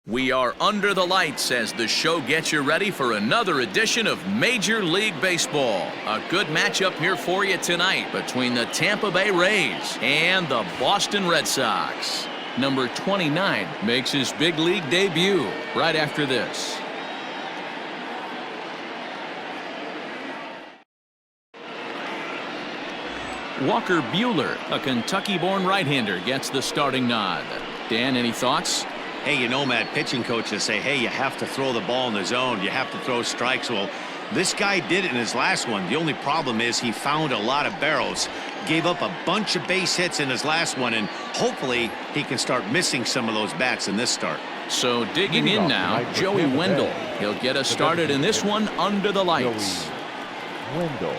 We are under the lights as the show gets you ready for another edition of Major League Baseball. A good matchup here for you tonight between the Tampa Bay Rays and the Boston Red Sox. Number 29 makes his big league debut right after this. Walker Buehler, a Kentucky-born right-hander, gets the starting nod. Dan, any thoughts? Hey, you know, Matt, pitching coaches say, hey, you have to throw the ball in the zone. You have to throw strikes. Well, this guy did it in his last one. The only problem is he found a lot of barrels, gave up a bunch of base hits in his last one, and hopefully he can start missing some of those bats in this start. So digging in now, Joey Wendell. He'll get us started in this one under the lights. Wendell.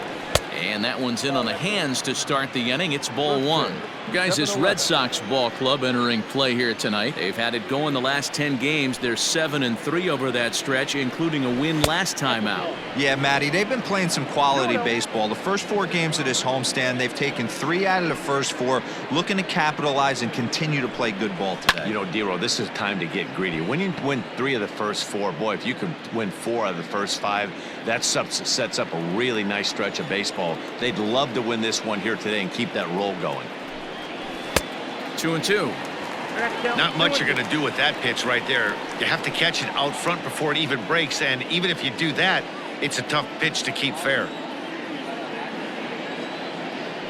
And that one's in on the hands to start the inning. It's ball one. Guys, this Red Sox ball club entering play here tonight. They've had it going the last 10 games. They're 7-3 over that stretch, including a win last time out. Yeah, Matty, they've been playing some quality baseball. The first 4 games of this homestand, they've taken 3 out of the first 4, looking to capitalize and continue to play good ball today. You know, Dero, this is time to get greedy. When you win 3 of the first 4, boy, if you can win 4 out of the first 5, that sets up a really nice stretch of baseball. They'd love to win this one here today and keep that roll going. 2-2. Not much you're going to do with that pitch right there. You have to catch it out front before it even breaks, and even if you do that, it's a tough pitch to keep fair.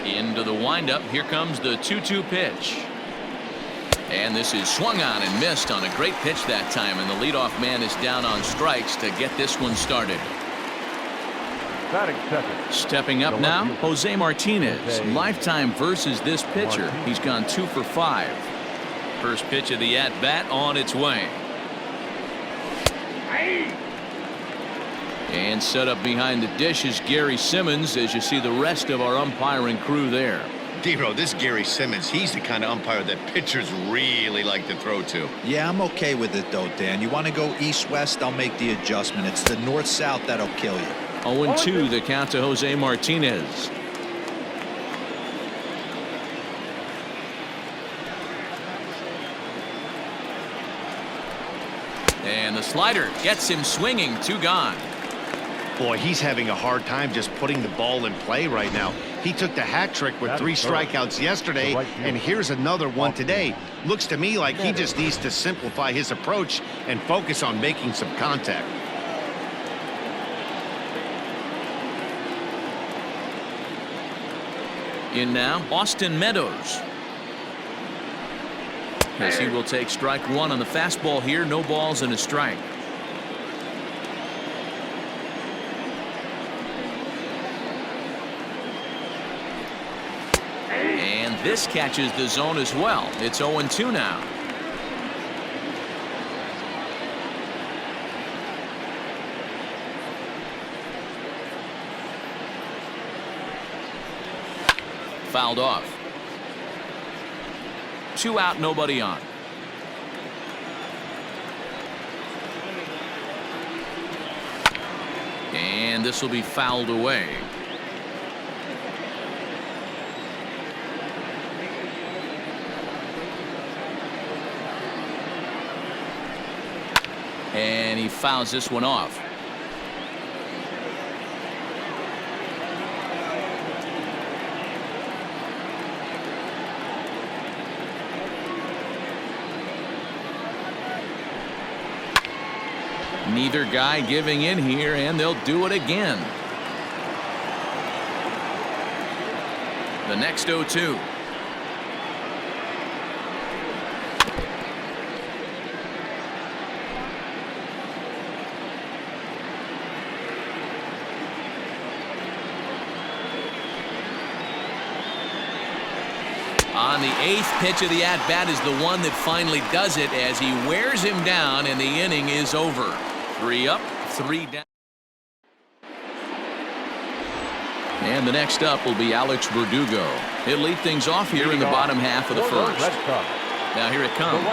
Into the windup. Here comes the 2-2 pitch. And this is swung on and missed on a great pitch that time, and the leadoff man is down on strikes to get this one started. Stepping up now, Jose Martinez. Lifetime versus this pitcher. He's gone 2 for 5. First pitch of the at-bat on its way. And set up behind the dish is Gary Simmons as you see the rest of our umpiring crew there. Dero, this Gary Simmons, he's the kind of umpire that pitchers really like to throw to. Yeah, I'm okay with it, though, Dan. You want to go east-west, I'll make the adjustment. It's the north-south that'll kill you. 0-2 the count to Jose Martinez. And the slider gets him swinging. 2 gone. Boy, he's having a hard time just putting the ball in play right now. He took the hat trick with 3 strikeouts yesterday, and here's another one today. Looks to me like he just needs to simplify his approach and focus on making some contact. In now, Austin Meadows. As he will take strike 1 on the fastball here. No balls and a strike. And this catches the zone as well. It's 0-2 now. Fouled off. 2 out, nobody on. And this will be fouled away. And he fouls this one off. Neither guy giving in here, and they'll do it again. The next 0-2. On the 8th pitch of the at-bat is the one that finally does it as he wears him down, and the inning is over. 3 up, 3 down. And the next up will be Alex Verdugo. He'll lead things off here in the bottom half of the first. Now here it comes.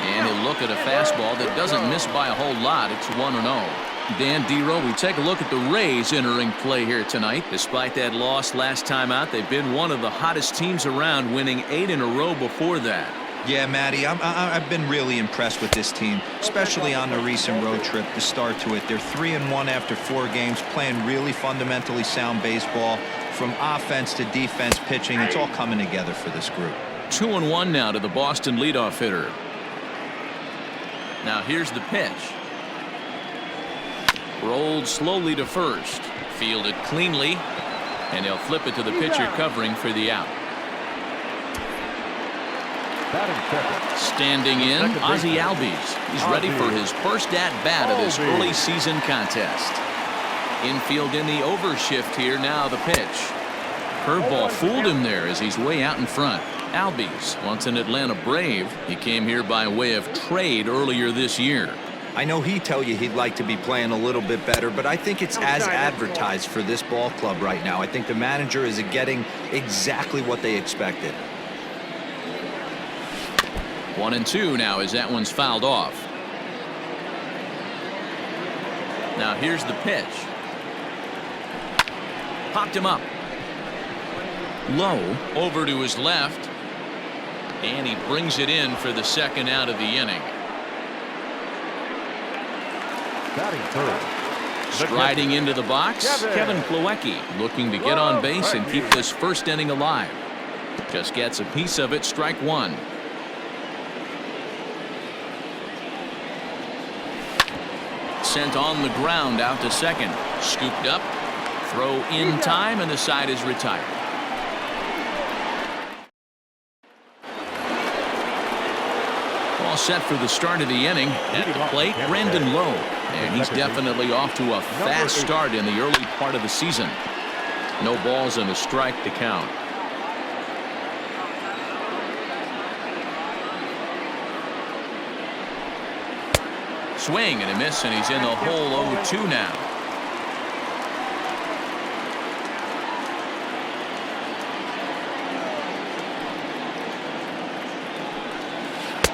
And he'll look at a fastball that doesn't miss by a whole lot. It's 1-0. Dan, D-Row, we take a look at the Rays entering play here tonight. Despite that loss last time out, they've been one of the hottest teams around, winning 8 in a row before that. Yeah, Matty, I've been really impressed with this team, especially on the recent road trip, the start to it. They're 3-1 after 4 games, playing really fundamentally sound baseball. From offense to defense, pitching, it's all coming together for this group. 2-1 now to the Boston leadoff hitter. Now here's the pitch. Rolled slowly to first. Fielded cleanly. And he'll flip it to the pitcher covering for the out. Standing in, Ozzie Albies. He's ready for his first at-bat of this early season contest. Infield in the overshift here. Now the pitch. Curveball fooled him there as he's way out in front. Albies, once an Atlanta Brave, he came here by way of trade earlier this year. I know he'd tell you he'd like to be playing a little bit better, but I think it's as advertised for this ball club right now. I think the manager is getting exactly what they expected. 1-2 now as that one's fouled off. Now here's the pitch. Popped him up. Low over to his left. And he brings it in for the second out of the inning. Striding into the box, Kevin Plawecki looking to get on base and keep this first inning alive. Just gets a piece of it, strike one. Sent on the ground out to second. Scooped up. Throw in time, and the side is retired. All set for the start of the inning. At the plate, Brandon Lowe. And he's definitely off to a fast start in the early part of the season. No balls and a strike to count. Swing and a miss, and he's in the hole 0-2 now.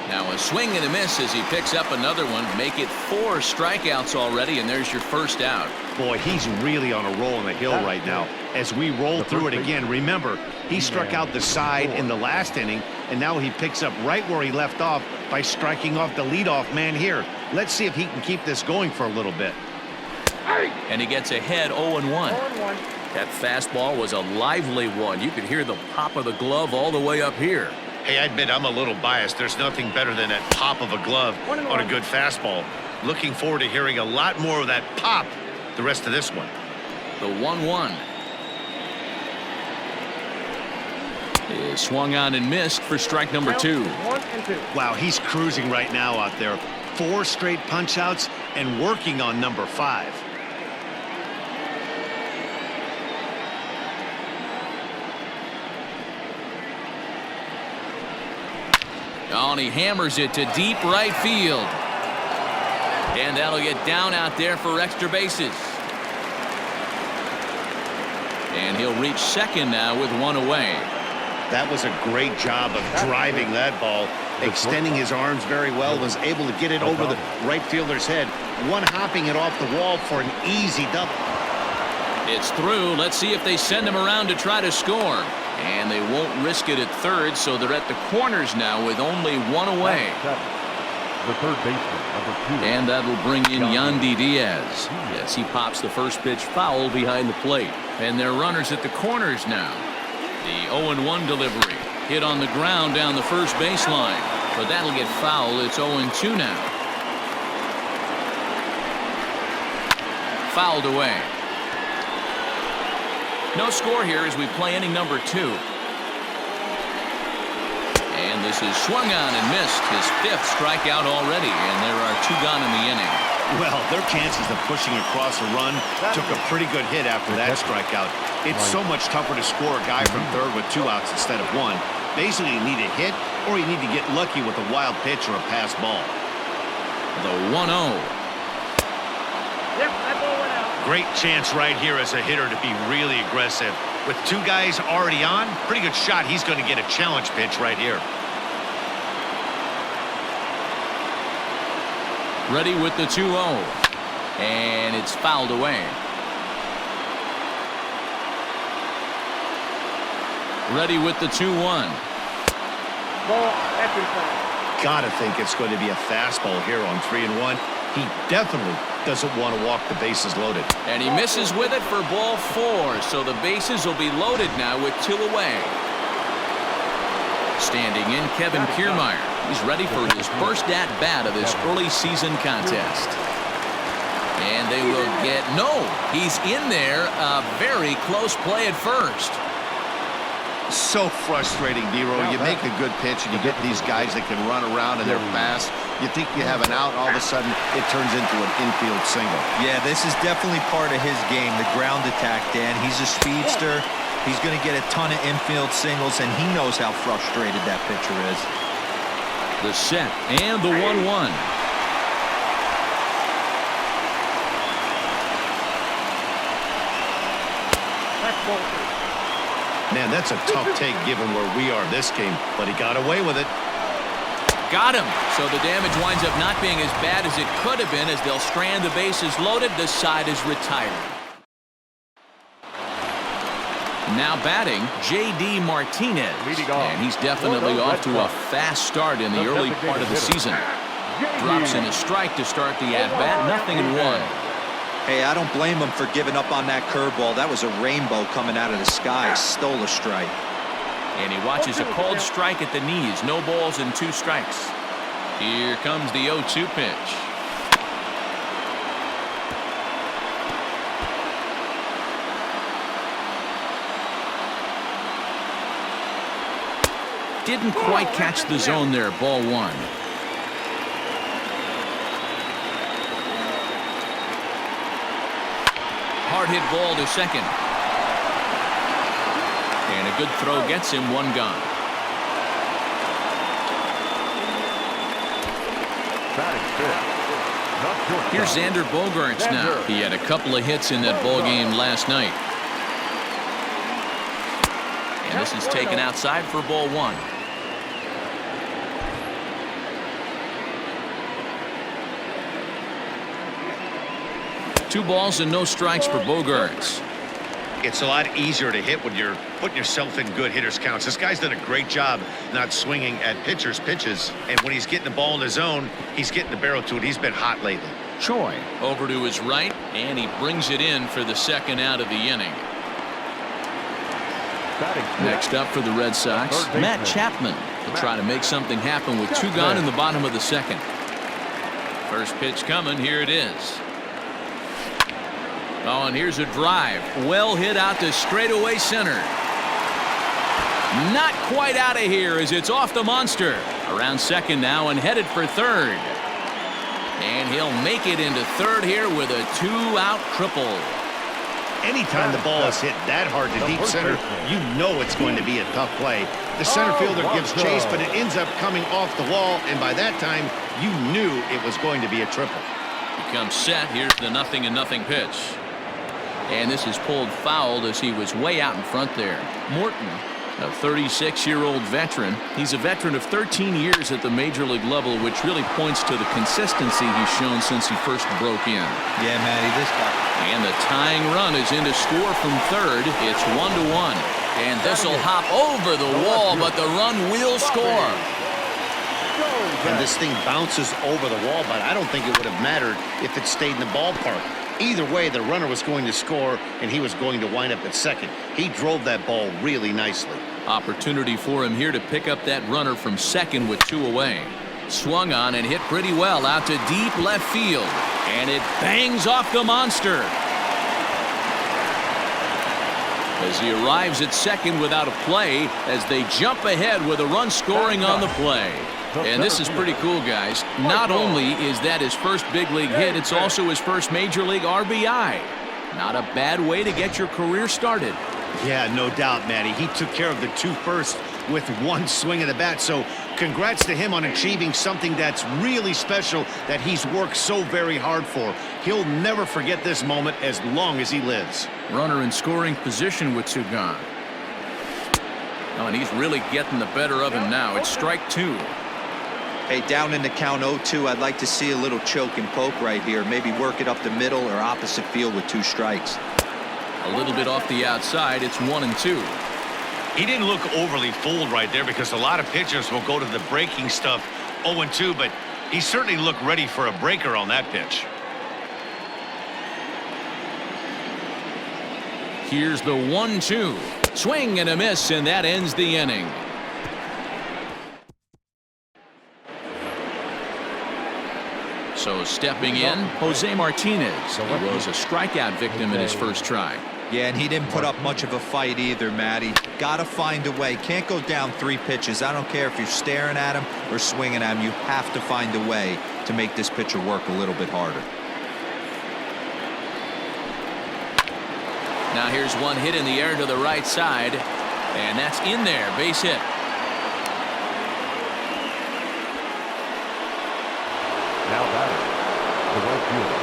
Now a swing and a miss as he picks up another one. Make it 4 strikeouts already, and there's your first out. Boy, he's really on a roll on the hill right now. As we roll through it again, remember, he struck out the side in the last inning, and now he picks up right where he left off by striking off the leadoff man here. Let's see if he can keep this going for a little bit. And he gets ahead 0-1. That fastball was a lively one. You could hear the pop of the glove all the way up here. Hey, I admit I'm a little biased. There's nothing better than that pop of a glove on a good fastball. Looking forward to hearing a lot more of that pop the rest of this one. The 1-1 is swung on and missed for strike number 2. Wow, he's cruising right now out there. 4 straight punch outs and working on number 5. Oh, and he hammers it to deep right field. And that'll get down out there for extra bases. And he'll reach second now with 1 away. That was a great job of driving that ball, extending his arms very well, was able to get it over the right fielder's head, one-hopping it off the wall for an easy double. It's through. Let's see if they send him around to try to score. And they won't risk it at third, so they're at the corners now with only 1 away. The third baseman, number 2. And that'll bring in Yandy Diaz. Yes, he pops the first pitch foul behind the plate. And they're runners at the corners now. The 0-1 delivery. Hit on the ground down the first baseline. But that'll get foul. It's 0-2 now. Fouled away. No score here as we play inning number 2. And this is swung on and missed. His 5th strikeout already, and there are 2 gone in the inning. Well, their chances of pushing across a run took a pretty good hit after that strikeout. It's so much tougher to score a guy from third with 2 outs instead of 1. Basically, you need a hit, or you need to get lucky with a wild pitch or a pass ball. The 1-0. Great chance right here as a hitter to be really aggressive. With 2 guys already on, pretty good shot. He's going to get a challenge pitch right here. Ready with the 2-0. And it's fouled away. Ready with the 2-1. ball at the time. Gotta think it's going to be a fastball here on 3-1. He definitely doesn't want to walk the bases loaded. And he misses with it for ball 4, so the bases will be loaded now with 2 away. Standing in, Kevin Kiermaier. He's ready for his first at-bat of this early season contest. And they will get, no, he's in there. A very close play at first. So frustrating, Nero. You make a good pitch and you get these guys that can run around and they're fast. You think you have an out, all of a sudden it turns into an infield single. Yeah, this is definitely part of his game, the ground attack, Dan. He's a speedster. He's going to get a ton of infield singles, and he knows how frustrated that pitcher is. The set and the 1-1. Man, that's a tough take given where we are this game, but he got away with it. Got him. So the damage winds up not being as bad as it could have been as they'll strand the bases loaded. The side is retired. Now batting, J.D. Martinez. And he's definitely off to a fast start in the early part of the season. Drops in a strike to start the at-bat. Nothing in 1. Hey, I don't blame him for giving up on that curveball. That was a rainbow coming out of the sky. Stole a strike. And he watches a called strike at the knees. No balls and 2 strikes. Here comes the 0-2 pitch. Didn't quite catch the zone there. Ball 1. Hard hit ball to second. And a good throw gets him 1 gone. Here's Xander Bogaerts now. He had a couple of hits in that ball game last night. And this is taken outside for ball 1. Two balls and no strikes for Bogaerts. It's a lot easier to hit when you're putting yourself in good hitters counts. This guy's done a great job not swinging at pitchers' pitches. And when he's getting the ball in the zone, he's getting the barrel to it. He's been hot lately. Choi over to his right, and he brings it in for the second out of the inning. Next up for the Red Sox, Matt Chapman will try to make something happen with 2 gone in the bottom of the second. First pitch coming. Here it is. Oh, and here's a drive. Well hit out to straightaway center. Not quite out of here as it's off the monster. Around second now and headed for third. And he'll make it into third here with a 2-out triple. Anytime the ball is hit that hard to deep center, you know it's going to be a tough play. The center fielder gives chase, but it ends up coming off the wall, and by that time, you knew it was going to be a triple. Becomes set. Here's the 0-0 pitch. And this is pulled foul as he was way out in front there. Morton, a 36-year-old veteran. He's a veteran of 13 years at the major league level, which really points to the consistency he's shown since he first broke in. Yeah, Matty, this guy. And the tying run is in to score from third. It's 1-1. And this will hop over the wall, but the run will score. And this thing bounces over the wall, but I don't think it would have mattered if it stayed in the ballpark. Either way, the runner was going to score, and he was going to wind up at second. He drove that ball really nicely. Opportunity for him here to pick up that runner from second with 2 away. Swung on and hit pretty well out to deep left field. And it bangs off the monster. As he arrives at second without a play, as they jump ahead with a run scoring on the play. And this is pretty cool, guys. Not only is that his first big league hit, it's also his first major league RBI. Not a bad way to get your career started. Yeah, no doubt, Matty. He took care of the 2 first with 1 swing of the bat. So congrats to him on achieving something that's really special that he's worked so very hard for. He'll never forget this moment as long as he lives. Runner in scoring position with 2 gone. Oh, and he's really getting the better of him now. It's strike 2. Hey, down in the count 0-2, I'd like to see a little choke and poke right here. Maybe work it up the middle or opposite field with 2 strikes. A little bit off the outside. It's 1-2. He didn't look overly fooled right there because a lot of pitchers will go to the breaking stuff 0-2, but he certainly looked ready for a breaker on that pitch. Here's the 1-2. Swing and a miss, and that ends the inning. So stepping in, Jose Martinez. He was a strikeout victim in his first try. Yeah, and he didn't put up much of a fight either, Matty. Got to find a way. Can't go down 3 pitches. I don't care if you're staring at him or swinging at him. You have to find a way to make this pitcher work a little bit harder. Now here's one hit in the air to the right side, and that's in there. Base hit. Now batting, the right fielder,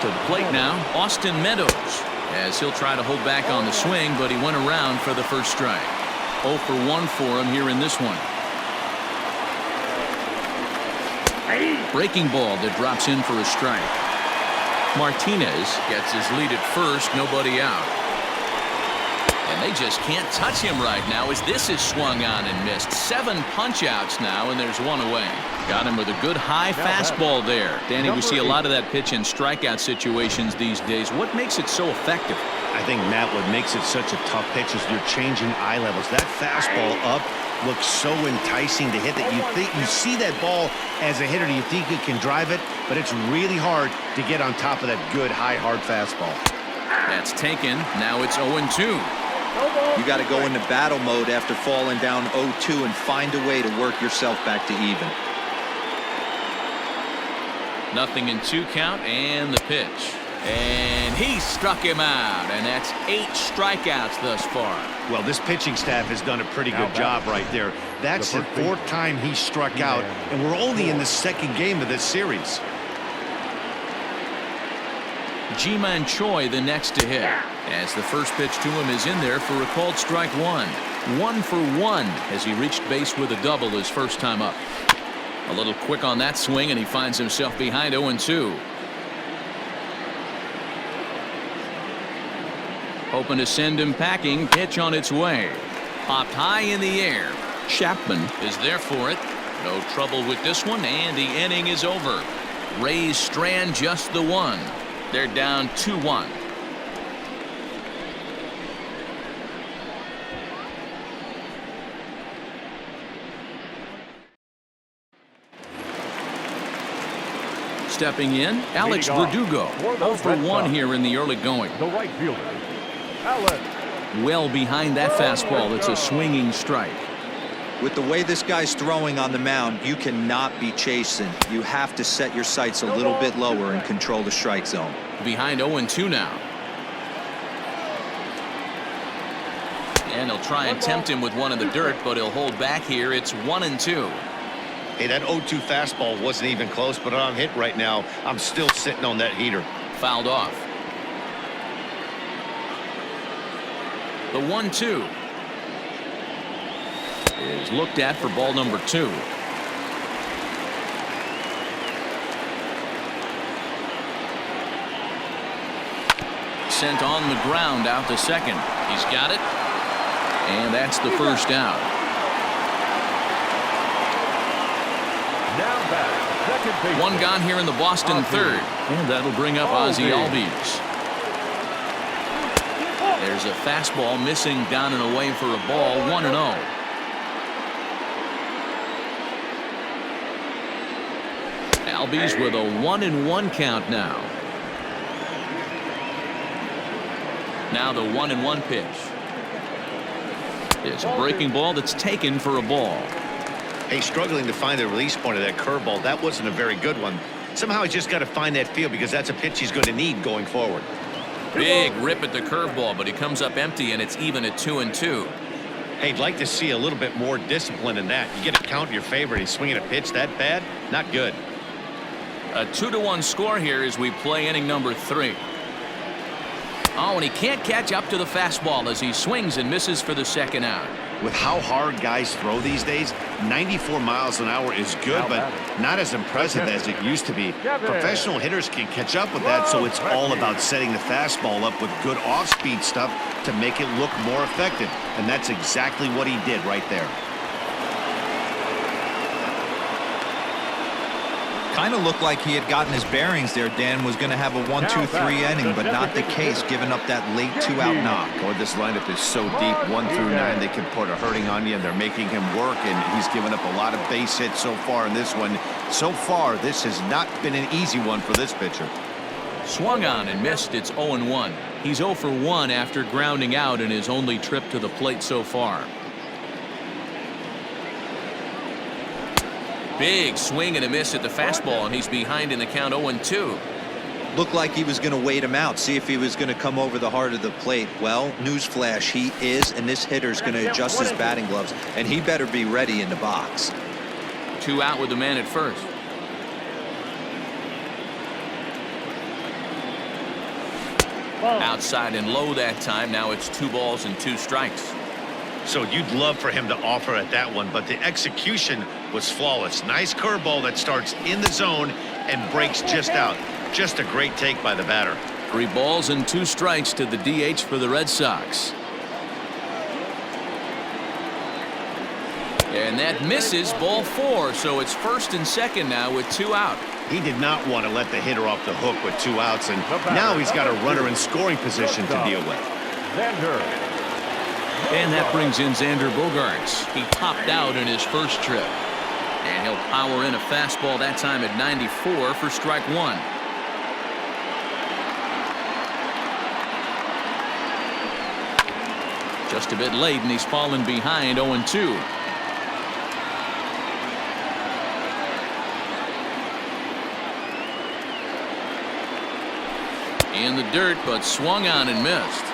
to the plate now, Austin Meadows, as he'll try to hold back on the swing, but he went around for the first strike. 0 for 1 for him here in this one. Breaking ball that drops in for a strike. Martinez gets his lead at first, nobody out. And they just can't touch him right now as this is swung on and missed. 7 punch-outs now, and there's 1 away. Got him with a good high fastball there. Danny, we see a lot of that pitch in strikeout situations these days. What makes it so effective? I think, Matt, what makes it such a tough pitch is you're changing eye levels. That fastball up looks so enticing to hit that you see that ball as a hitter, you think you can drive it, but it's really hard to get on top of that good high hard fastball. That's taken. Now it's 0-2. You got to go into battle mode after falling down 0-2 and find a way to work yourself back to even. 0-2 count, and the pitch. And he struck him out, and that's 8 strikeouts thus far. Well, this pitching staff has done a pretty good job right there. That's the 4th time he struck out, and we're only in the 2nd game of this series. Ji-Man Choi the next to hit, as the first pitch to him is in there for a called strike 1. 1 for 1 as he reached base with a double his first time up. A little quick on that swing, and he finds himself behind 0-2. Hoping to send him packing. Pitch on its way. Popped high in the air. Chapman is there for it. No trouble with this one, and the inning is over. Rays strand just the 1. They're down 2-1. Stepping in, Alex Verdugo. 0 for 1 here in the early going. the right fielder, Alex. Well behind that fastball, it's a swinging strike. With the way this guy's throwing on the mound, you cannot be chasing. You have to set your sights a little bit lower and control the strike zone. Behind 0-2 now. And he'll try and tempt him with one in the dirt, but he'll hold back here. It's 1-2. Hey, that 0-2 fastball wasn't even close, but on hit right now, I'm still sitting on that heater. Fouled off. The 1-2 is looked at for ball number 2. Sent on the ground out to second. He's got it. And that's the first out. Now batting, second base. 1 gone here in the Boston 3rd. And that'll bring up Ozzie Albies. There's a fastball missing down and away for a ball. 1-0. Albies with a 1-1 count now. Now the 1-1 pitch. It's a breaking ball that's taken for a ball. Hey, struggling to find the release point of that curveball. That wasn't a very good one. Somehow he's just got to find that feel because that's a pitch he's going to need going forward. Big rip at the curveball, but he comes up empty, and it's even at 2-2. Hey, I'd like to see a little bit more discipline in that. You get a count in your favor, and he's swinging a pitch that bad? Not good. A 2-1 score here as we play inning number 3. Oh, and he can't catch up to the fastball as he swings and misses for the second out. with how hard guys throw these days, 94 miles an hour is good, but not as impressive as it used to be. Professional hitters can catch up with that, so it's all about setting the fastball up with good off-speed stuff to make it look more effective, and that's exactly what he did right there. Kind of looked like he had gotten his bearings there. Dan was going to have a 1-2-3 inning, but not the case, giving up that late 2-out knock. Boy, this lineup is so deep, 1 through 9, they can put a hurting on you, and they're making him work, and he's given up a lot of base hits so far in this one. So far, this has not been an easy one for this pitcher. Swung on and missed. It's 0-1. He's 0 for 1 after grounding out in his only trip to the plate so far. Big swing and a miss at the fastball, and he's behind in the count 0-2. Looked like he was going to wait him out, see if he was going to come over the heart of the plate. Well, newsflash, he is, and this hitter's going to adjust his batting gloves, and he better be ready in the box. 2 out with the man at first. Outside and low that time. Now it's 2 balls and 2 strikes. So you'd love for him to offer at that one, but the execution was flawless. Nice curveball that starts in the zone and breaks just out. Just a great take by the batter. 3 balls and 2 strikes to the DH for the Red Sox. And that misses, ball 4, so it's first and second now with 2 out. He did not want to let the hitter off the hook with 2 outs, and now he's got a runner in scoring position to deal with. And that brings in Xander Bogaerts. He popped out in his first trip. And he'll power in a fastball that time at 94 for strike 1. Just a bit late, and he's fallen behind 0-2. In the dirt, but swung on and missed.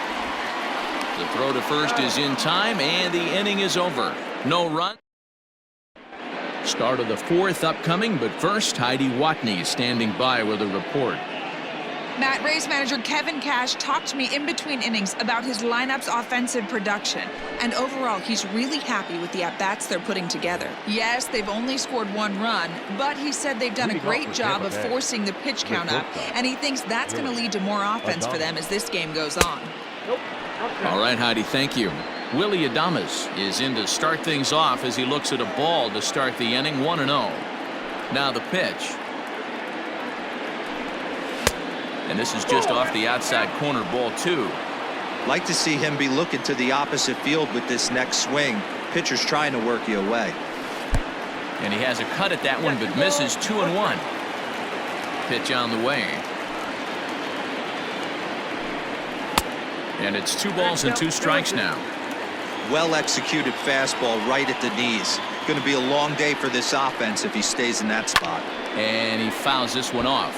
The throw to first is in time, and the inning is over. No run. Start of the 4th upcoming, but first, Heidi Watney standing by with a report. Matt, Rays manager Kevin Cash talked to me in between innings about his lineup's offensive production. And overall, he's really happy with the at-bats they're putting together. Yes, they've only scored 1 run, but he said they've done a great job of forcing the pitch count up, and he thinks that's going to lead to more offense for them as this game goes on. All right, Heidi, thank you. Willie Adames is in to start things off as he looks at a ball to start the inning, 1-0. Now the pitch. And this is just off the outside corner, ball 2. Like to see him be looking to the opposite field with this next swing. Pitcher's trying to work you away. And he has a cut at that one, but misses. 2-1. Pitch on the way. And it's 2 balls and 2 strikes now. Well executed fastball right at the knees. Going to be a long day for this offense if he stays in that spot. And he fouls this one off.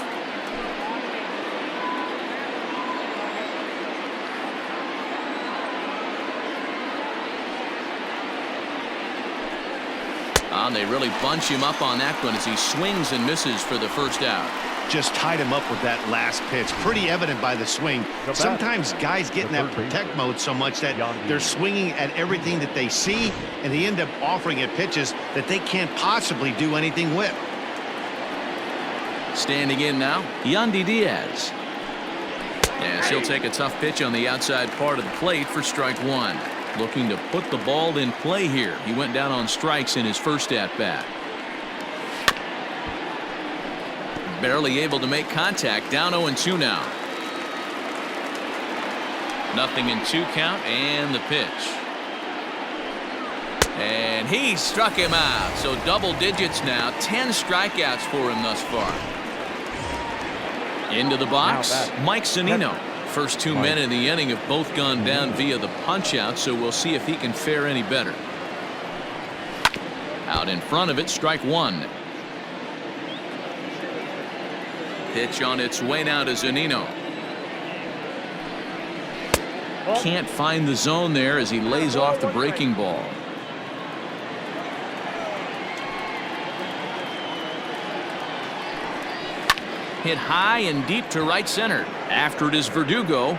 And they really bunch him up on that one as he swings and misses for the first out. Just tied him up with that last pitch. Pretty evident by the swing. Sometimes guys get in that protect mode so much that they're swinging at everything that they see, and they end up offering at pitches that they can't possibly do anything with. Standing in now, Yandy Diaz. Yes, he'll take a tough pitch on the outside part of the plate for strike 1. Looking to put the ball in play here. He went down on strikes in his first at-bat. Barely able to make contact. Down 0-2 now. 0-2 count, and the pitch. And he struck him out. So double digits now. 10 strikeouts for him thus far. Into the box, Mike Zunino. First 2 men in the inning have both gone down via the punch-out, so we'll see if he can fare any better. Out in front of it, strike 1. Pitch on its way now to Zunino. Can't find the zone there as he lays off the breaking ball. Hit high and deep to right center. After it is Verdugo.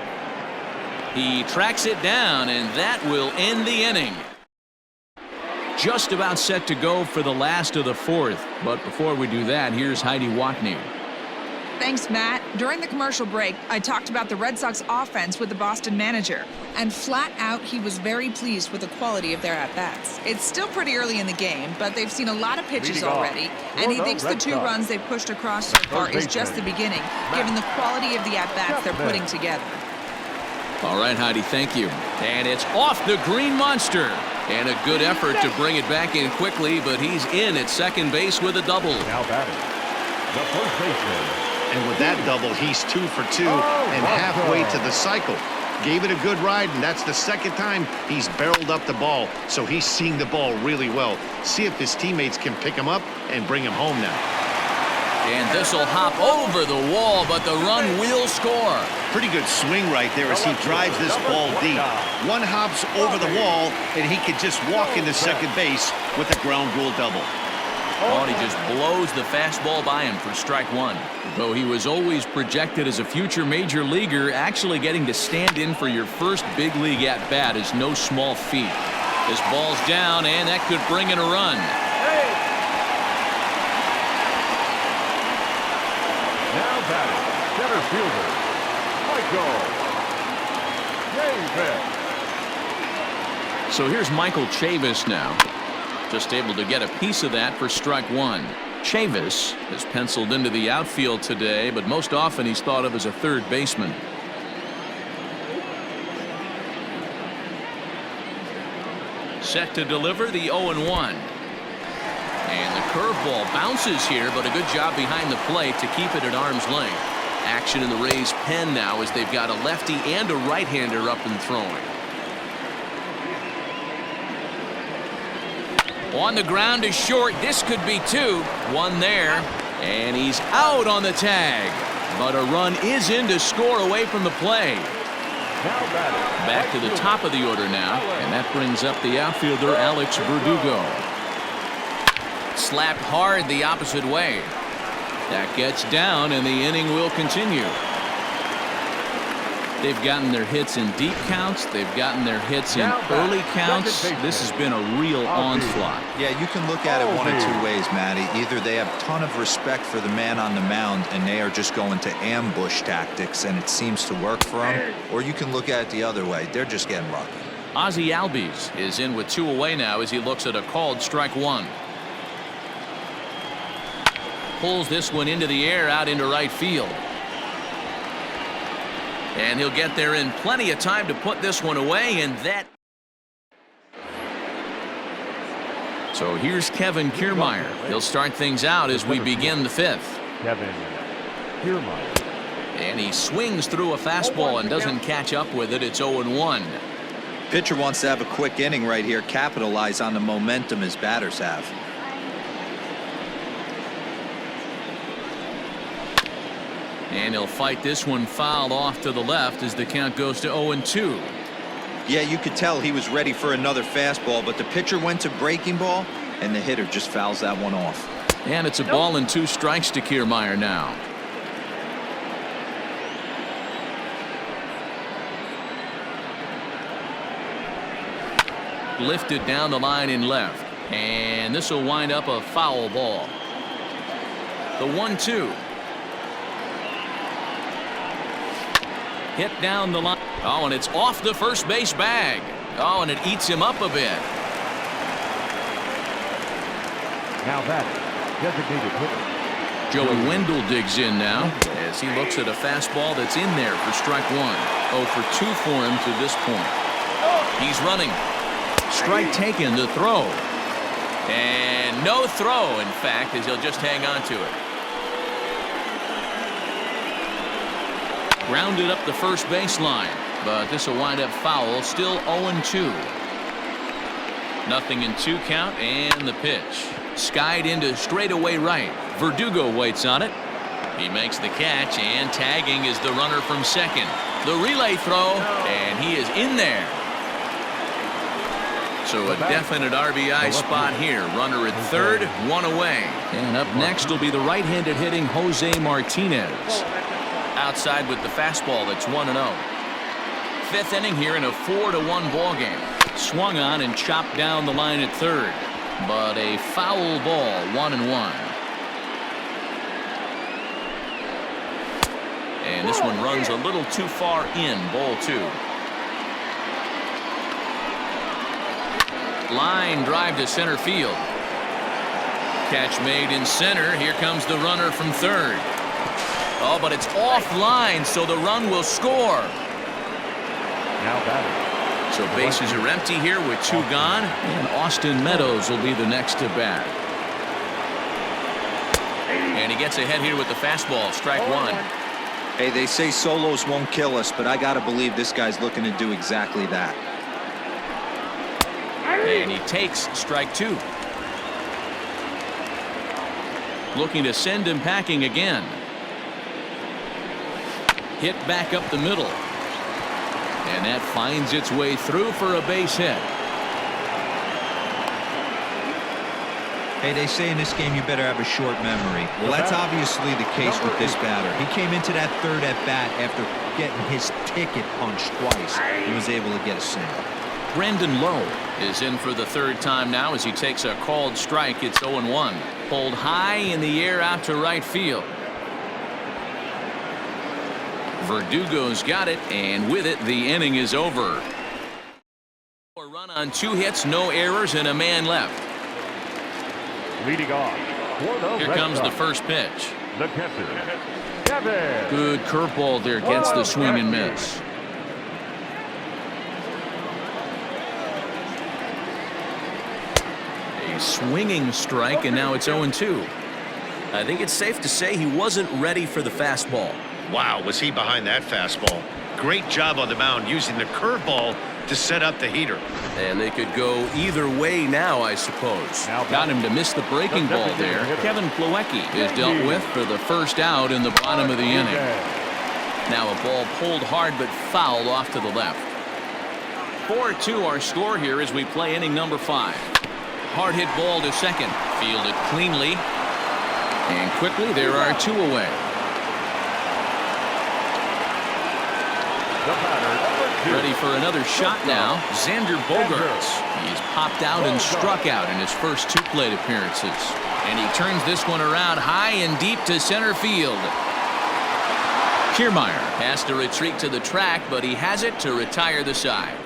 He tracks it down, and that will end the inning. just about set to go for the last of the fourth. But before we do that, here's Heidi Watney. Thanks, Matt. During the commercial break, I talked about the Red Sox offense with the Boston manager, and flat out, he was very pleased with the quality of their at-bats. It's still pretty early in the game, but they've seen a lot of pitches already, and he thinks the 2 runs they've pushed across so far is just the beginning, given the quality of the at-bats they're putting together. All right, Heidi, thank you. And it's off the green monster. And a good effort to bring it back in quickly, but he's in at second base with a double. Now batting, the first baseman. And with that double, he's 2 for 2 and halfway to the cycle. Gave it a good ride, and that's the second time he's barreled up the ball, so he's seeing the ball really well. See if his teammates can pick him up and bring him home now. And this will hop over the wall, but the run will score. Pretty good swing right there as he drives this ball deep. One hops over the wall, and he can just walk into second base with a ground rule double. Oh, and he just blows the fastball by him for strike 1. Though he was always projected as a future major leaguer, actually getting to stand in for your first big league at-bat is no small feat. This ball's down, and that could bring in a run. Now batting, center fielder, Michael Chavis. So here's Michael Chavis now. Just able to get a piece of that for strike 1. Chavis is penciled into the outfield today, but most often he's thought of as a third baseman. Set to deliver the 0-1. And the curveball bounces here, but a good job behind the plate to keep it at arm's length. Action in the Rays' pen now as they've got a lefty and a right-hander up and throwing. On the ground to short. This could be 2. 1 there. And he's out on the tag. But a run is in to score away from the play. Back to the top of the order now. And that brings up the outfielder, Alex Verdugo. Slapped hard the opposite way. That gets down, and the inning will continue. They've gotten their hits in deep counts. They've gotten their hits in early counts. This has been a real onslaught. Yeah, you can look at it one of 2 ways, Matty. Either they have a ton of respect for the man on the mound and they are just going to ambush tactics and it seems to work for them, or you can look at it the other way. They're just getting lucky. Ozzie Albies is in with 2 away now as he looks at a called strike 1. Pulls this one into the air out into right field. And he'll get there in plenty of time to put this one away, and that. So here's Kevin Kiermaier. He'll start things out as we begin the 5th. Kevin Kiermaier. And he swings through a fastball and doesn't catch up with it. It's 0-1. Pitcher wants to have a quick inning right here, capitalize on the momentum his batters have. And he'll fight this one foul off to the left as the count goes to 0-2. Yeah, you could tell he was ready for another fastball, but the pitcher went to breaking ball, and the hitter just fouls that one off. And it's a ball and 2 strikes to Kiermaier now. Lifted down the line in left. And this will wind up a foul ball. The 1-2. Hit down the line. Oh, and it's off the first base bag. Oh, and it eats him up a bit. Now batting, designated hitter. Joey Wendell digs in now as he looks at a fastball that's in there for strike 1. 0 for 2 for him to this point. He's running. Strike taken to throw. And no throw, in fact, as he'll just hang on to it. Grounded up the first baseline, but this will wind up foul. Still 0-2. Nothing in 2 count, and the pitch. Skied into straightaway right. Verdugo waits on it. He makes the catch, and tagging is the runner from second. The relay throw, and he is in there. So a definite RBI spot here. Runner at third, 1 away. And up next will be the right-handed hitting Jose Martinez. Outside with the fastball, that's 1-0. 5th inning here in a 4-1 ball game. Swung on and chopped down the line at third. But a foul ball, 1-1. And this one runs a little too far in, ball 2. Line drive to center field. Catch made in center. Here comes the runner from third. Oh, but it's offline, so the run will score. Now batting. So bases are empty here with 2 gone, and Austin Meadows will be the next to bat. And he gets ahead here with the fastball, strike 1. Hey, they say solos won't kill us, but I got to believe this guy's looking to do exactly that. And he takes strike 2. Looking to send him packing again. Hit back up the middle. And that finds its way through for a base hit. Hey, they say in this game you better have a short memory. Well, that's obviously the case with this batter. He came into that third at bat after getting his ticket punched twice. He was able to get a single. Brandon Lowe is in for the 3rd time now as he takes a called strike. It's 0-1. Pulled high in the air out to right field. Verdugo's got it, and with it, the inning is over. A run on 2 hits, no errors, and a man left. Leading off. Here comes the first pitch. The catcher, Kevin. Good curveball there, gets the swing and miss. A swinging strike, and now it's 0-2. I think it's safe to say he wasn't ready for the fastball. Wow, was he behind that fastball. Great job on the mound using the curveball to set up the heater. And they could go either way now, I suppose. Got him to miss the breaking ball there. Kevin Plawecki is dealt with for the first out in the bottom of the inning. Now a ball pulled hard but fouled off to the left. 4-2 our score here as we play inning number 5. Hard hit ball to second. Fielded cleanly. And quickly there are 2 away. Ready for another shot now. Xander Bogaerts. He's popped out and struck out in his first 2 plate appearances. And he turns this one around high and deep to center field. Kiermaier has to retreat to the track, but he has it to retire the side.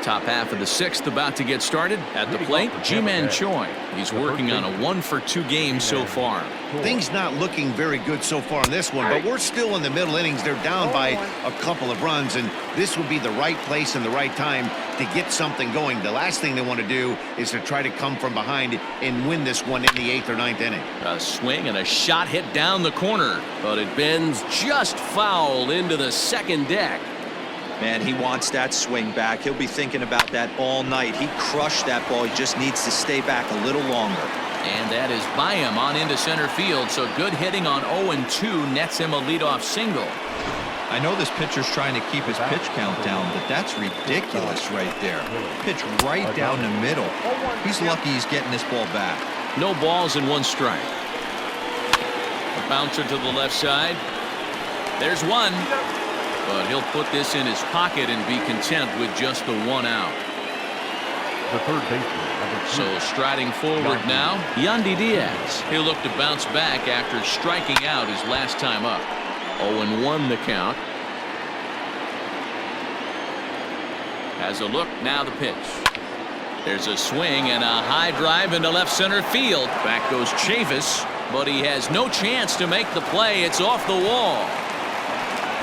Top half of the 6th about to get started. At the plate, Ji-Man Choi. He's working on a 1-for-2 game so far. Things not looking very good so far in this one, but we're still in the middle innings. They're down by a couple of runs, and this would be the right place and the right time to get something going. The last thing they want to do is to try to come from behind and win this one in the 8th or 9th inning. A swing and a shot hit down the corner, but it bends just foul into the second deck. Man, he wants that swing back. He'll be thinking about that all night. He crushed that ball. He just needs to stay back a little longer. And that is by him on into center field. So good hitting on 0-2 nets him a leadoff single. I know this pitcher's trying to keep his pitch count down, but that's ridiculous right there. Pitch right down the middle. He's lucky he's getting this ball back. No balls and 1 strike. A bouncer to the left side. There's 1. But he'll put this in his pocket and be content with just the 1 out. The third baseman. So striding forward now, Yandy Diaz. He'll look to bounce back after striking out his last time up. 0-1 the count. Has a look, now the pitch. There's a swing and a high drive into left center field. Back goes Chavis, but he has no chance to make the play. It's off the wall.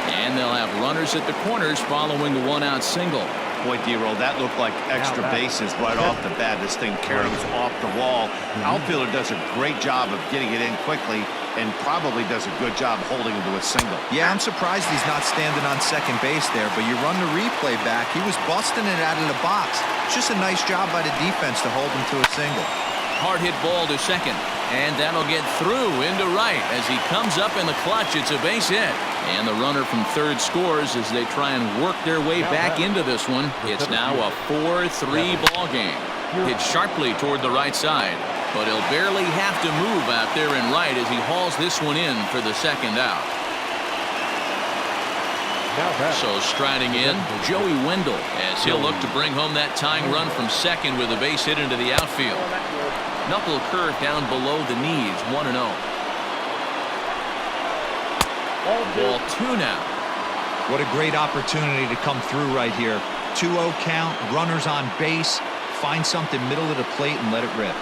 And they'll have runners at the corners following the 1-out single. Boy, D-Roll, that looked like extra bases right off the bat. This thing carries off the wall. Outfielder does a great job of getting it in quickly and probably does a good job holding him to a single. Yeah, I'm surprised he's not standing on second base there, but you run the replay back. He was busting it out of the box. It's just a nice job by the defense to hold him to a single. Hard hit ball to second, and that'll get through into right as he comes up in the clutch. It's a base hit. And the runner from third scores as they try and work their way back into this one. It's now a 4-3 ball game. Hit sharply toward the right side, but he'll barely have to move out there in right as he hauls this one in for the second out. Now batting. So striding in, Joey Wendell, as he'll look to bring home that tying run from second with a base hit into the outfield. Knuckle curve down below the knees, 1-0. Ball 2 now. What a great opportunity to come through right here. 2-0 count, runners on base. Find something middle of the plate and let it rip.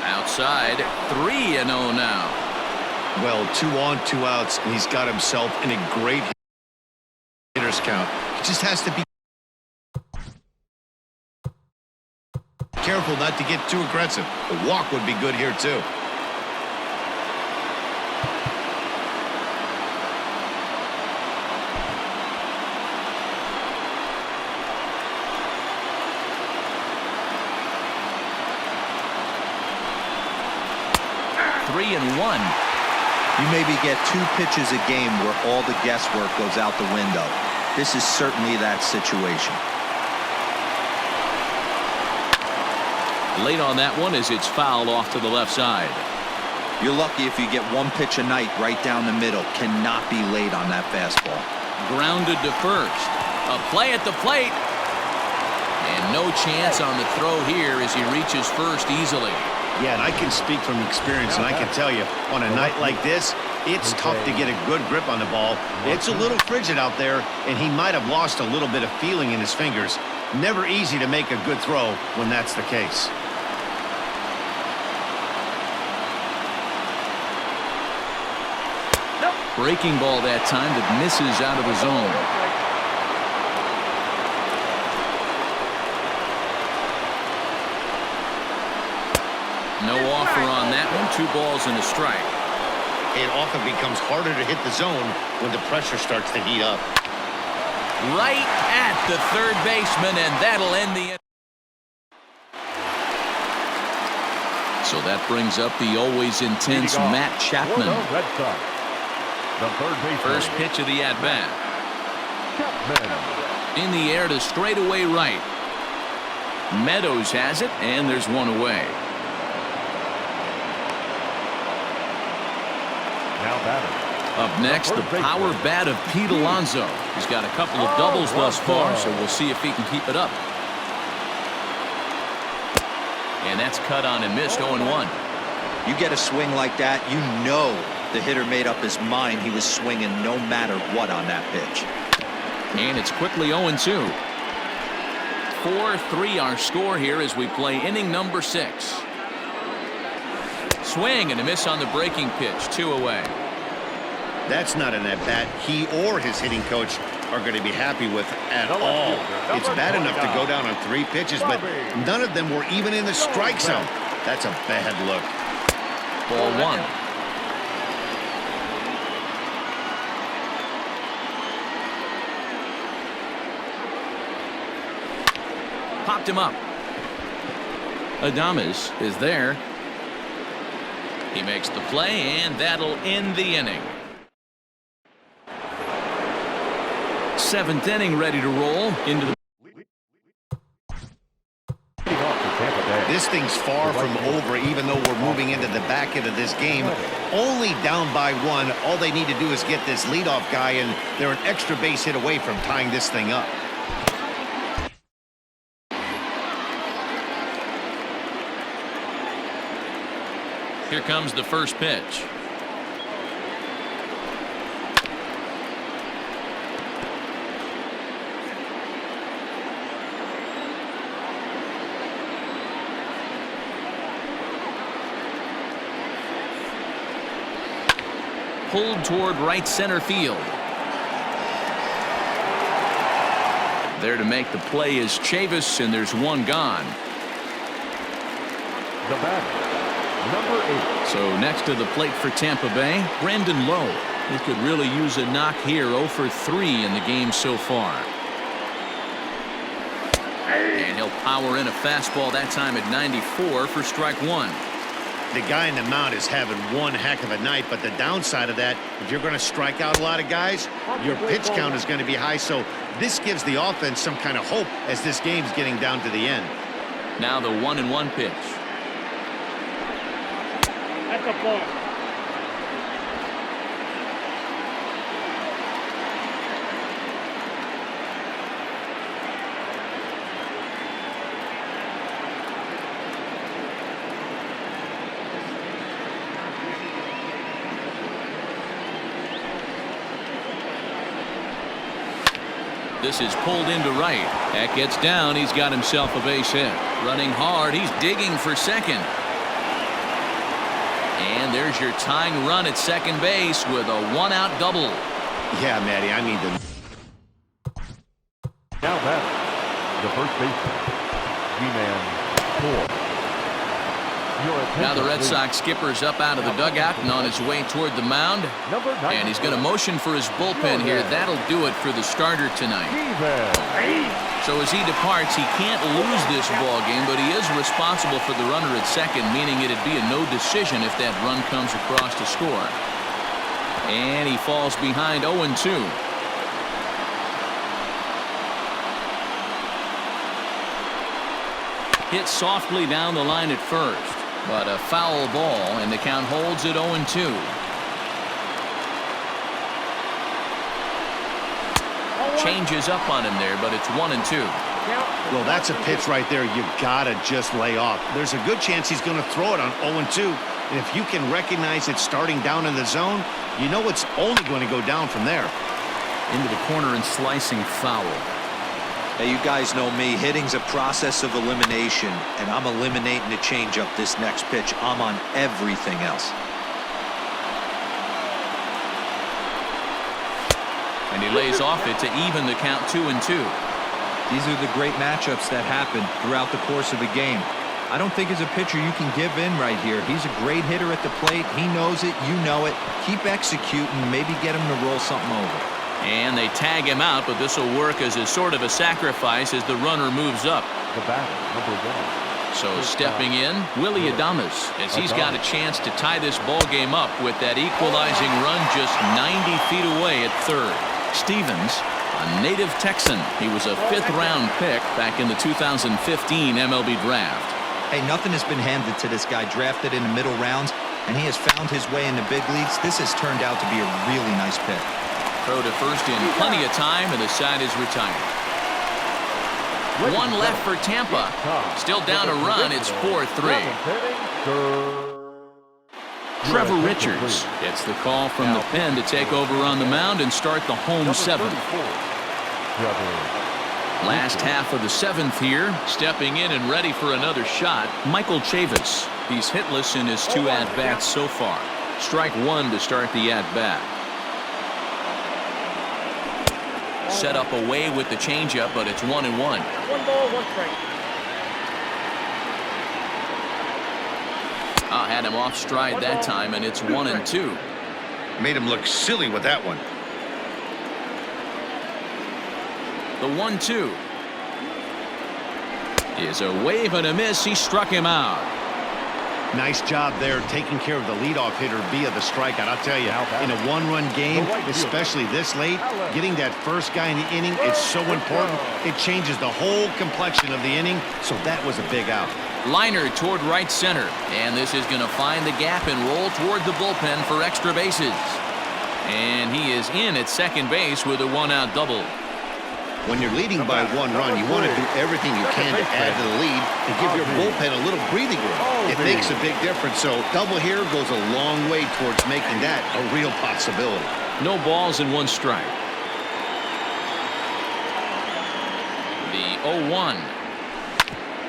Outside, 3-0 now. Well, 2 on, 2 outs, and he's got himself in a great hitter's count. He just has to be careful not to get too aggressive. A walk would be good here, too. Three and one. You maybe get 2 pitches a game where all the guesswork goes out the window. This is certainly that situation. Late on that one as it's fouled off to the left side. You're lucky if you get 1 pitch a night right down the middle. Cannot be late on that fastball. Grounded to first. A play at the plate. And no chance on the throw here as he reaches first easily. Yeah, and I can speak from experience, and I can tell you, on a night like this, it's tough to get a good grip on the ball. It's a little frigid out there, and he might have lost a little bit of feeling in his fingers. Never easy to make a good throw when that's the case. Breaking ball that time that misses out of the zone. No offer on that one. 2 balls and a strike. It often becomes harder to hit the zone when the pressure starts to heat up. Right at the third baseman, and that'll end the inning. So that brings up the always intense Matt Chapman. Red Sox. The third baseman. First pitch of the at-bat. Chapman. In the air to straightaway right. Meadows has it, and there's 1 away. Now batting. Up next, the power bat of Pete Alonso. He's got a couple of doubles thus far, so we'll see if he can keep it up. And that's cut on and missed, 0-1. You get a swing like that, you know the hitter made up his mind he was swinging no matter what on that pitch. And it's quickly 0-2. 4-3 our score here as we play inning number 6. Swing and a miss on the breaking pitch, 2 away. That's not an at-bat he or his hitting coach are going to be happy with at all. It's bad enough to go down on 3 pitches, but none of them were even in the strike zone. That's a bad look. Ball 1. Popped him up. Adames is there. He makes the play, and that'll end the inning. 7th inning ready to roll into the. This thing's far from over, even though we're moving into the back end of this game. Only down by 1. All they need to do is get this leadoff guy, and they're an extra base hit away from tying this thing up. Here comes the first pitch. Pulled toward right center field. There to make the play is Chavis, and there's 1 gone. The batter, number 8. So next to the plate for Tampa Bay, Brandon Lowe. He could really use a knock here. 0 for 3 in the game so far. And he'll power in a fastball that time at 94 for strike 1. The guy in the mound is having one heck of a night, but the downside of that, if you're going to strike out a lot of guys, your pitch count is going to be high. So this gives the offense some kind of hope as this game's getting down to the end. Now the 1-1 pitch. That's a ball. 1 this is pulled into right. That gets down. He's got himself a base hit. Running hard. He's digging for second. And there's your tying run at second base with a one-out double. Yeah, Matty, I mean, Now batting, the first baseman, G-Man 4. Now the Red Sox skipper's up out of the dugout and on his way toward the mound. And he's going to motion for his bullpen here. That'll do it for the starter tonight. So as he departs, he can't lose this ball game, but he is responsible for the runner at second, meaning it'd be a no decision if that run comes across to score. And he falls behind 0-2. Hit softly down the line at first. But a foul ball, and the count holds at 0-2. Changes up on him there, but it's 1-2. well, that's a pitch right there you gotta just lay off. There's a good chance he's going to throw it on 0-2. And if you can recognize it starting down in the zone, you know it's only going to go down from there. Into the corner and slicing foul. Hey, you guys know me. Hitting's a process of elimination, and I'm eliminating the changeup this next pitch. I'm on everything else. And he lays off it to even the count 2-2. These are the great matchups that happen throughout the course of a game. I don't think as a pitcher you can give in right here. He's a great hitter at the plate. He knows it. You know it. Keep executing. Maybe get him to roll something over. And they tag him out, but this will work as a sort of a sacrifice as the runner moves up. The batter, number 1. So stepping in, Willie Adames, as he's got a chance to tie this ball game up with that equalizing run just 90 feet away at third. Stevens, a native Texan. He was a 5th-round pick back in the 2015 MLB draft. Hey, nothing has been handed to this guy. Drafted in the middle rounds, and he has found his way in the big leagues. This has turned out to be a really nice pick. Throw to first in plenty of time, and the side is retired. One left for Tampa. Still down a run. It's 4-3. Trevor Richards gets the call from the pen to take over on the mound and start the home 7th. Last half of the 7th here. Stepping in and ready for another shot, Michael Chavis. He's hitless in his 2 at-bats so far. Strike 1 to start the at-bat. Set up away with the changeup, but it's 1-1. 1 ball, 1 strike. Had him off stride that time, and it's 1-2. Made him look silly with that one. The 1-2 is a wave and a miss. He struck him out. Nice job there taking care of the leadoff hitter via the strikeout. I'll tell you, in a 1-run game, especially this late, getting that first guy in the inning is so important. It changes the whole complexion of the inning, so that was a big out. Liner toward right center, and this is going to find the gap and roll toward the bullpen for extra bases. And he is in at second base with a 1-out double. When you're leading by 1 run, you want to do everything you can to add to the lead and give your bullpen a little breathing room. It makes a big difference. So double here goes a long way towards making that a real possibility. No balls and 1 strike. The 0-1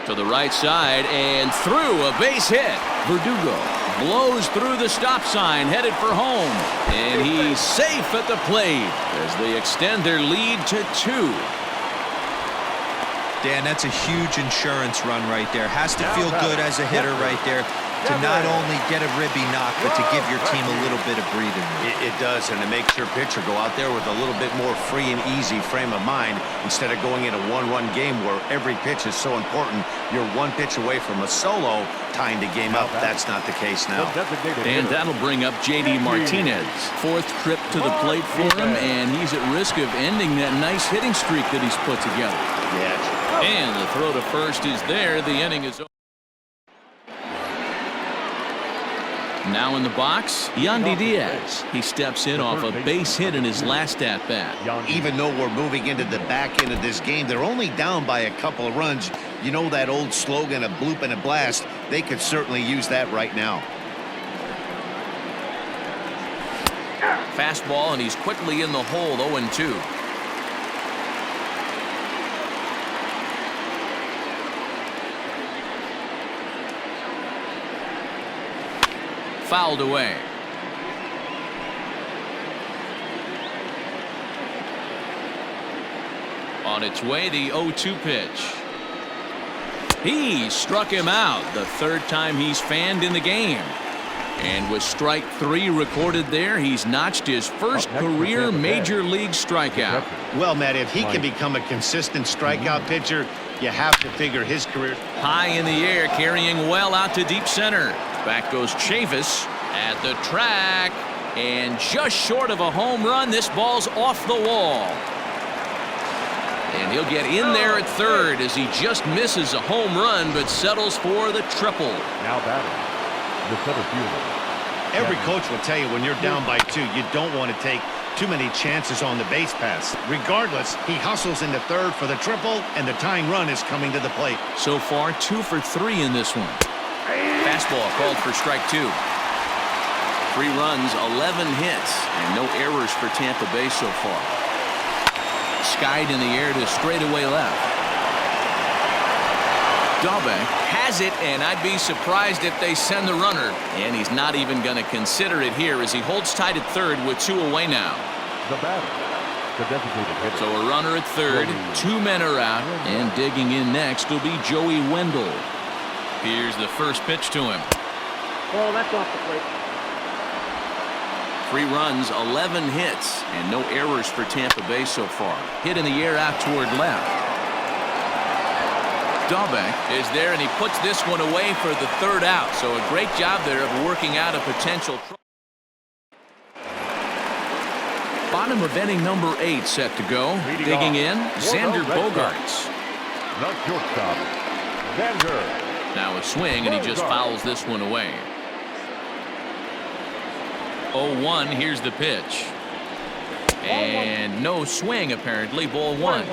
to the right side and through, a base hit. Verdugo blows through the stop sign, headed for home, and he's safe at the plate as they extend their lead to 2. Dan, that's a huge insurance run right there. Has to feel good as a hitter right there to not only get a ribby knock, but to give your team a little bit of breathing room. It does, and it makes your pitcher go out there with a little bit more free and easy frame of mind instead of going in a 1-run game where every pitch is so important. You're 1 pitch away from a solo tying the game up. That's not the case now. And that'll bring up J.D. Martinez. 4th trip to the plate for him, and he's at risk of ending that nice hitting streak that he's put together. Yeah. And the throw to first is there. The inning is over. Now in the box, Yandy Diaz. He steps in off a base hit in his last at-bat. Even though we're moving into the back end of this game, they're only down by a couple of runs. You know that old slogan, a bloop and a blast. They could certainly use that right now. Fastball, and he's quickly in the hole, 0-2. fouled away. On its way, the 0-2 pitch. He struck him out, the third time he's fanned in the game. And with strike 3 recorded there, he's notched his first career major league strikeout. Well, Matt, if he can become a consistent strikeout pitcher, you have to figure his career. High in the air, carrying well out to deep center. Back goes Chavis at the track. And just short of a home run, this ball's off the wall. And he'll get in there at third as he just misses a home run but settles for the triple. Now batting, the center fielder. Every coach will tell you when you're down by 2, you don't want to take too many chances on the base pass. Regardless, he hustles into third for the triple, and the tying run is coming to the plate. So far, 2 for 3 in this one. Fastball called for strike 2. 3 runs, 11 hits, and no errors for Tampa Bay so far. Skied in the air to straightaway left. Dahlbeck has it, and I'd be surprised if they send the runner. And he's not even going to consider it here as he holds tight at third with 2 away now. The batter, the designated hitter. So a runner at third, 2 men are out, and digging in next will be Joey Wendell. Here's the first pitch to him. Oh, that's off the plate. 3 runs, 11 hits, and no errors for Tampa Bay so far. Hit in the air out toward left. Dahlbeck is there, and he puts this one away for the 3rd out. So a great job there of working out a potential. Bottom of inning number 8 set to go. Digging in, Xander Bogaerts. The shortstop, Xander. Now a swing, and he just fouls this one away. 0-1, here's the pitch. And no swing, apparently. Ball 1.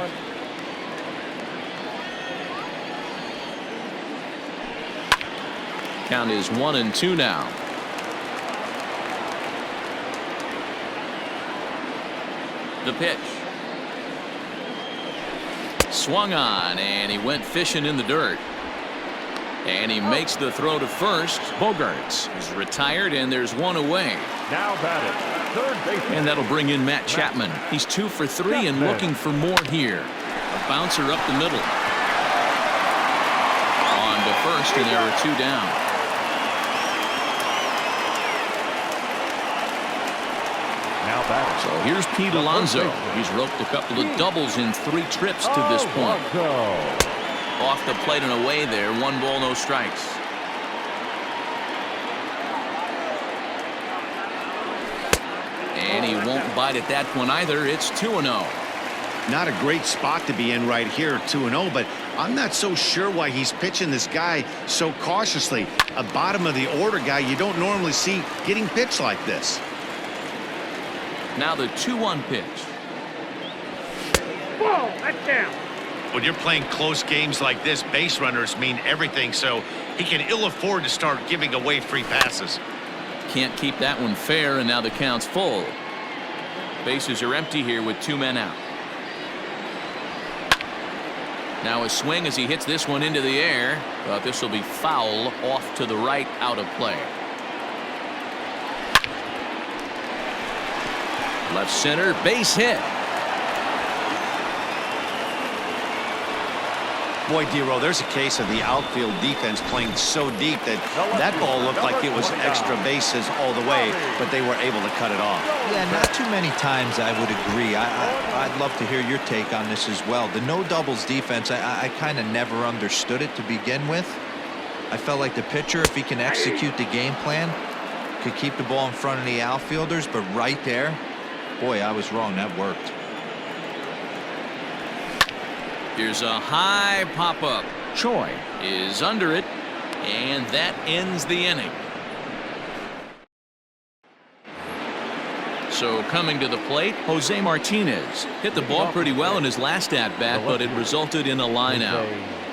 Count is 1-2 now. The pitch. Swung on, and he went fishing in the dirt. And he makes the throw to first. Bogaerts is retired, and there's 1 away. Now batted, third baseman. And that'll bring in Matt Chapman. He's 2 for 3 and looking for more here. A bouncer up the middle. On to first, and there are 2 down. Now batting. So here's Pete Alonso. He's roped a couple of doubles in 3 trips to this point. Off the plate and away there. 1 ball, no strikes. And he won't bite at that one either. It's 2-0. Not a great spot to be in right here, 2-0, but I'm not so sure why he's pitching this guy so cautiously. A bottom of the order guy you don't normally see getting pitched like this. Now the 2-1 pitch. Whoa, that's down. When you're playing close games like this, base runners mean everything, so he can ill afford to start giving away free passes. Can't keep that one fair, and now the count's full. Bases are empty here with 2 men out. Now a swing as he hits this one into the air, but this will be foul off to the right, out of play. Left center, base hit. Boy, Dero, there's a case of the outfield defense playing so deep that that ball looked like it was extra bases all the way, but they were able to cut it off. Yeah, not too many times I would agree. I'd love to hear your take on this as well. The no doubles defense, I kind of never understood it to begin with. I felt like the pitcher, if he can execute the game plan, could keep the ball in front of the outfielders, but right there, boy, I was wrong. That worked. Here's a high pop-up. Choi is under it, and that ends the inning. So coming to the plate, Jose Martinez hit the ball pretty well in his last at-bat, but it resulted in a line out.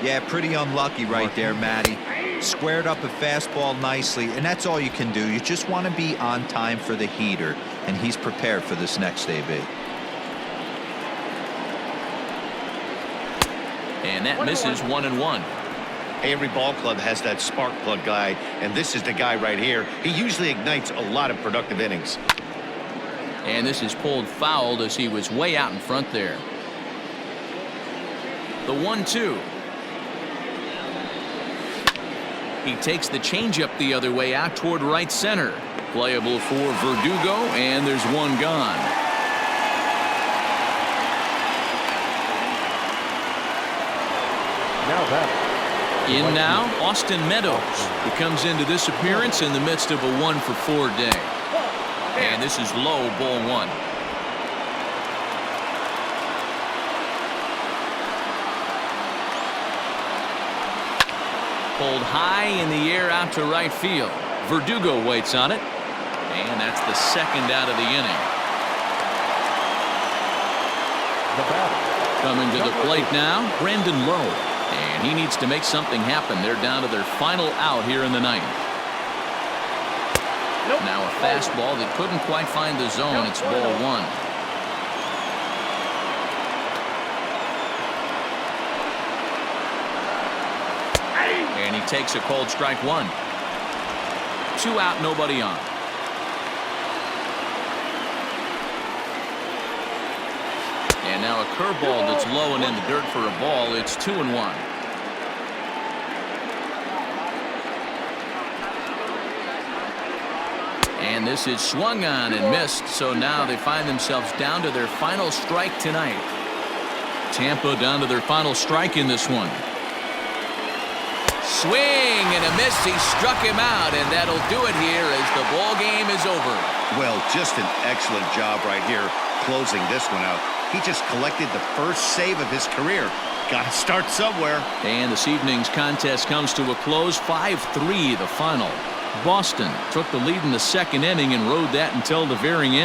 Yeah, pretty unlucky right there, Matty. Squared up a fastball nicely, and that's all you can do. You just want to be on time for the heater, and he's prepared for this next AB. And that misses 1-1. Hey, every ball club has that spark plug guy, and this is the guy right here. He usually ignites a lot of productive innings. And this is pulled fouled as he was way out in front there. The 1-2. He takes the changeup the other way out toward right center. Playable for Verdugo, and there's one gone. Now batting. In now, Austin Meadows, who comes into this appearance in the midst of a 1-for-4 day. And this is low, ball 1. Pulled high in the air out to right field. Verdugo waits on it. And that's the second out of the inning. The batter. Coming to the plate now, Brandon Lowe. And he needs to make something happen. They're down to their final out here in the ninth. Now a fastball that couldn't quite find the zone. It's ball 1. And he takes a cold strike 1. 2 out, nobody on. And now a curveball that's low and in the dirt for a ball. It's 2-1. And this is swung on and missed, so now they find themselves down to their final strike tonight. Tampa down to their final strike in this one. Swing and a miss. He struck him out, and that'll do it here as the ball game is over. Well, just an excellent job right here closing this one out. He just collected the first save of his career. Got to start somewhere. And this evening's contest comes to a close. 5-3 the final. Boston took the lead in the second inning and rode that until the very end.